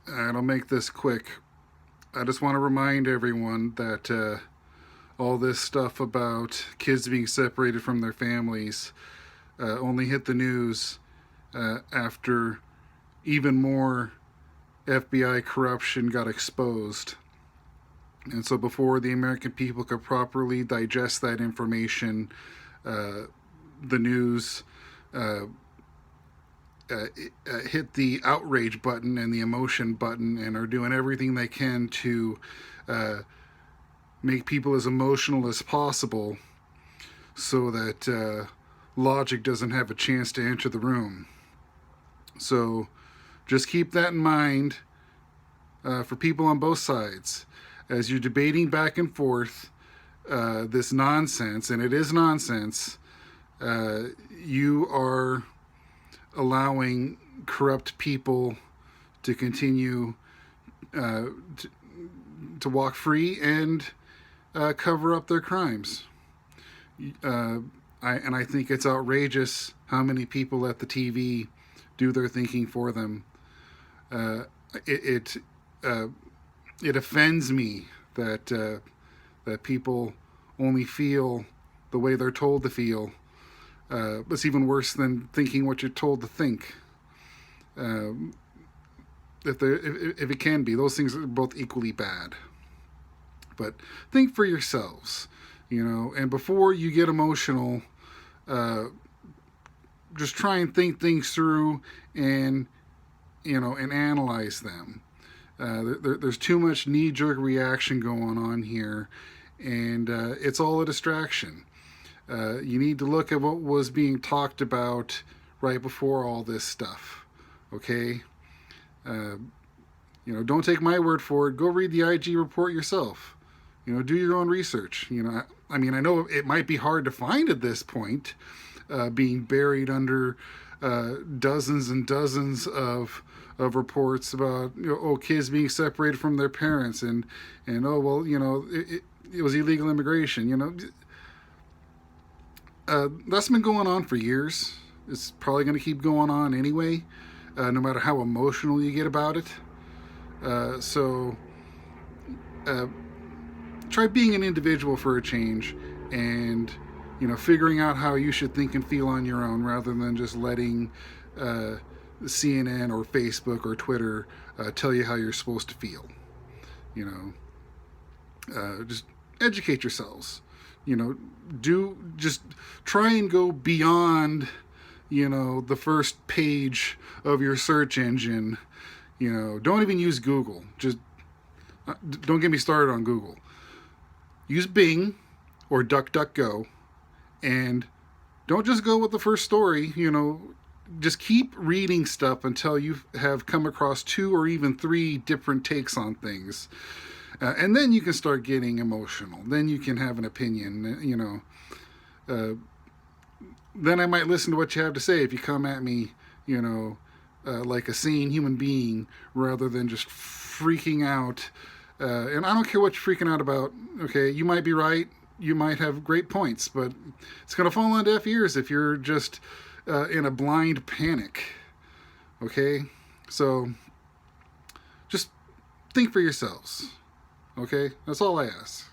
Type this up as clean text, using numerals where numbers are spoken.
and I'll make this quick. I just want to remind everyone that all this stuff about kids being separated from their families only hit the news after even more FBI corruption got exposed. And so, before the American people could properly digest that information, the news uh, hit the outrage button and the emotion button and are doing everything they can to uh, make people as emotional as possible so that logic doesn't have a chance to enter the room. So just keep that in mind for people on both sides. As you're debating back and forth this nonsense, and it is nonsense, you are allowing corrupt people to continue uh, to, to walk free and cover up their crimes. Uh, and I think it's outrageous how many people at the TV do their thinking for them. Uh, it it, uh, it offends me that people only feel the way they're told to feel. It's even worse than thinking what you're told to think. Um, if it can be, those things are both equally bad. But think for yourselves, and before you get emotional, uh, just try and think things through and and analyze them. There's too much knee-jerk reaction going on here, and it's all a distraction. You need to look at what was being talked about right before all this stuff. Okay, uh, don't take my word for it. Go read the IG report yourself. Do your own research. I mean, I know it might be hard to find at this point, being buried under dozens and dozens of reports about kids being separated from their parents and oh well it was illegal immigration. That's been going on for years. It's probably going to keep going on anyway, no matter how emotional you get about it. So uh, try being an individual for a change, and figuring out how you should think and feel on your own, rather than just letting CNN or Facebook or Twitter tell you how you're supposed to feel. Just educate yourselves. Just try and go beyond the first page of your search engine. Don't even use Google. Just don't get me started on Google. Use Bing or DuckDuckGo, and don't just go with the first story. Just keep reading stuff until you have come across two or even three different takes on things. And then you can start getting emotional. Then you can have an opinion. Then I might listen to what you have to say if you come at me, like a sane human being, rather than just freaking out. And I don't care what you're freaking out about. Okay, you might be right. You might have great points, but it's going to fall on deaf ears if you're just in a blind panic. Okay? So just think for yourselves. Okay? That's all I ask.